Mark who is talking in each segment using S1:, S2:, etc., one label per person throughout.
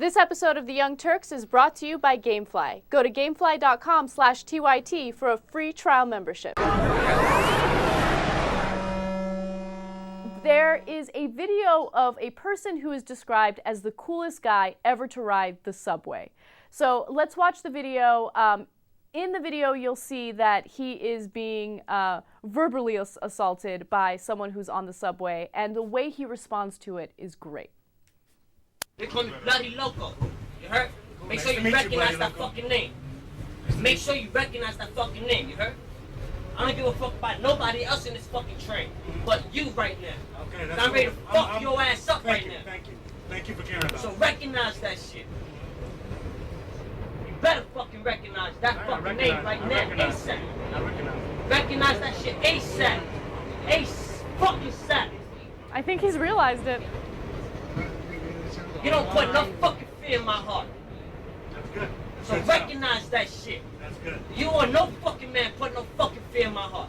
S1: This episode of The Young Turks is brought to you by Gamefly. Go to gamefly.com/TYT for a free trial membership. There is a video of a person who is described as the coolest guy ever to ride the subway. So let's watch the video. In the video, you'll see that he is being verbally assaulted by someone who's on the subway, and the way he responds to it is great.
S2: They call me Bloody Loco. You heard? Make sure you recognize that fucking name. Make sure you recognize that fucking name. You heard? I don't give a fuck about nobody else in this fucking train, but you right now.
S3: Okay, that's
S2: I'm ready to fuck your ass up right now.
S3: Thank you. Thank you for caring about
S2: So
S3: it.
S2: recognize that shit. You better fucking recognize that fucking name right now, ASAP.
S3: I recognize it.
S2: Recognize that shit ASAP. Fucking SAP.
S1: I think he's realized it.
S2: You don't put no fucking fear in my heart.
S3: That's good.
S2: So
S3: Good
S2: recognize
S3: stuff.
S2: that shit.
S3: That's good.
S2: You are no fucking man put no fucking fear in my heart.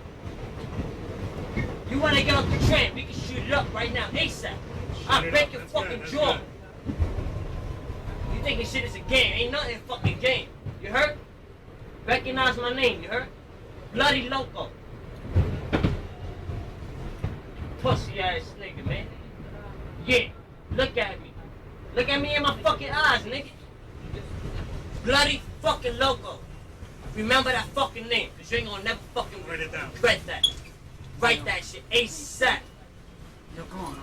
S2: You wanna get off the train, we can shoot it up right now, ASAP. I'll break your fucking jaw. You think this shit is a game? Ain't nothing a fucking game. You heard? Recognize my name, you heard? Bloody Loco. Pussy ass nigga, man. Yeah, look at me. Look at me in my fucking eyes, nigga. Bloody fucking Loco. Remember that fucking name, cause you ain't gonna never fucking
S3: Write it down.
S2: regret that. Write that shit ASAP.
S3: Yo, come on.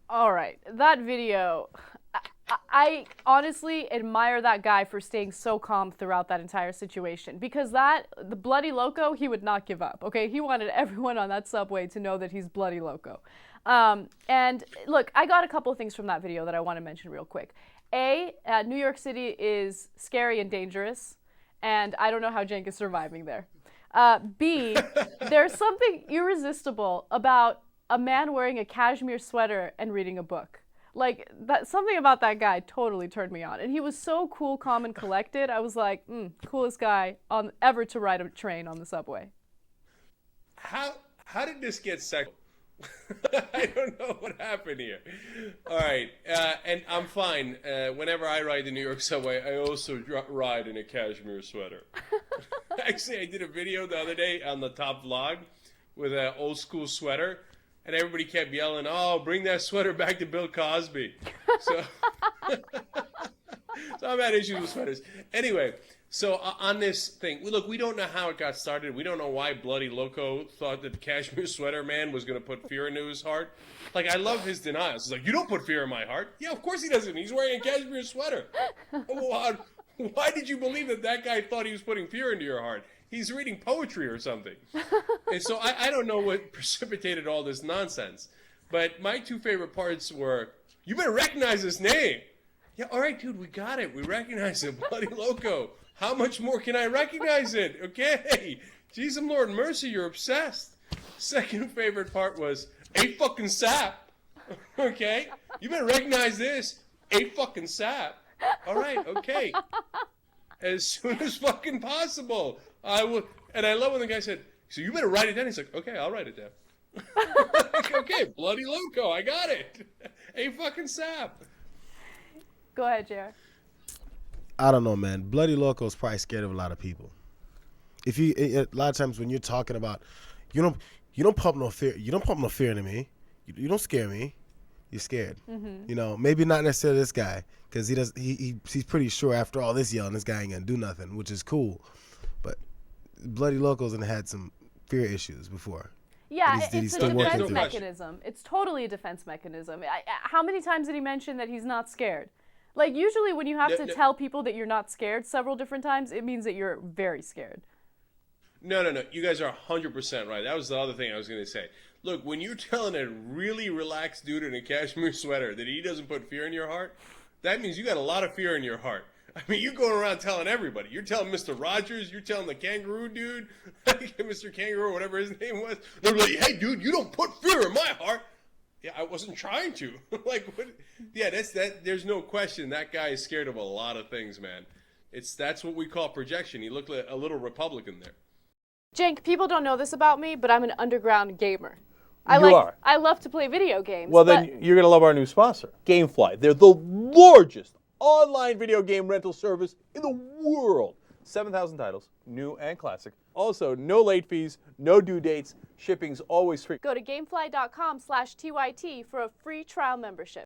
S1: All right, that video, I honestly admire that guy for staying so calm throughout that entire situation, because the Bloody Loco, he would not give up, okay? He wanted everyone on that subway to know that he's Bloody Loco. And look, I got a couple of things from that video that I want to mention real quick. New York City is scary and dangerous, and I don't know how Cenk is surviving there. B, there's something irresistible about a man wearing a cashmere sweater and reading a book. Like, something about that guy totally turned me on. And he was so cool, calm, and collected. I was like, coolest guy ever to ride a train on the subway.
S4: How did this get sexual? I don't know what happened here. All right, and I'm fine. Whenever I ride the New York subway, I also ride in a cashmere sweater. Actually, I did a video the other day on the top vlog with an old school sweater, and everybody kept yelling, "Oh, bring that sweater back to Bill Cosby." So, so I've had issues with sweaters. Anyway, so on this thing, look, we don't know how it got started. We don't know why Bloody Loco thought that the cashmere sweater man was going to put fear into his heart. Like, I love his denials. He's like, "You don't put fear in my heart." Yeah, of course he doesn't. He's wearing a cashmere sweater. Why did you believe that guy thought he was putting fear into your heart? He's reading poetry or something. And so I don't know what precipitated all this nonsense. But my two favorite parts were, "You better recognize this name." Yeah, all right, dude, we got it. We recognize it. Bloody Loco. How much more can I recognize it? Okay. Jeez, Lord mercy, you're obsessed. Second favorite part was, "A fucking sap." Okay. You better recognize this. A fucking sap. All right, okay. As soon as fucking possible. I will. And I love when the guy said, "So you better write it down." He's like, "Okay, I'll write it down." Like, okay, Bloody Loco, I got it. A fucking sap.
S1: Go ahead, JR.
S5: I don't know, man. Bloody Loco is probably scared of a lot of people. A lot of times when you're talking about, you don't pump no fear. You don't pump no fear into me. You don't scare me. You're scared. Mm-hmm. You know, maybe not necessarily this guy, because he's pretty sure after all this yelling, this guy ain't gonna do nothing, which is cool. But Bloody Loco's had some fear issues before.
S1: Yeah, it's a defense mechanism. It's totally a defense mechanism. How many times did he mention that he's not scared? Like, usually when you have to tell people that you're not scared several different times, it means that you're very scared.
S4: No. You guys are 100% right. That was the other thing I was going to say. Look, when you're telling a really relaxed dude in a cashmere sweater that he doesn't put fear in your heart, that means you got a lot of fear in your heart. I mean, you're going around telling everybody. You're telling Mr. Rogers. You're telling the kangaroo dude, Mr. Kangaroo, whatever his name was. They're like, "Hey, dude, you don't put fear in my heart." Yeah, I wasn't trying to. Like, what? Yeah, there's no question that guy is scared of a lot of things, man. That's what we call projection. He looked like a little Republican there.
S1: Cenk, people don't know this about me, but I'm an underground gamer. I love to play video games.
S6: Well, then you're going to love our new sponsor, GameFly. They're the largest online video game rental service in the world. 7,000 titles, new and classic. Also, no late fees, no due dates. Shipping's always free.
S1: Go to gamefly.com/TYT for a free trial membership.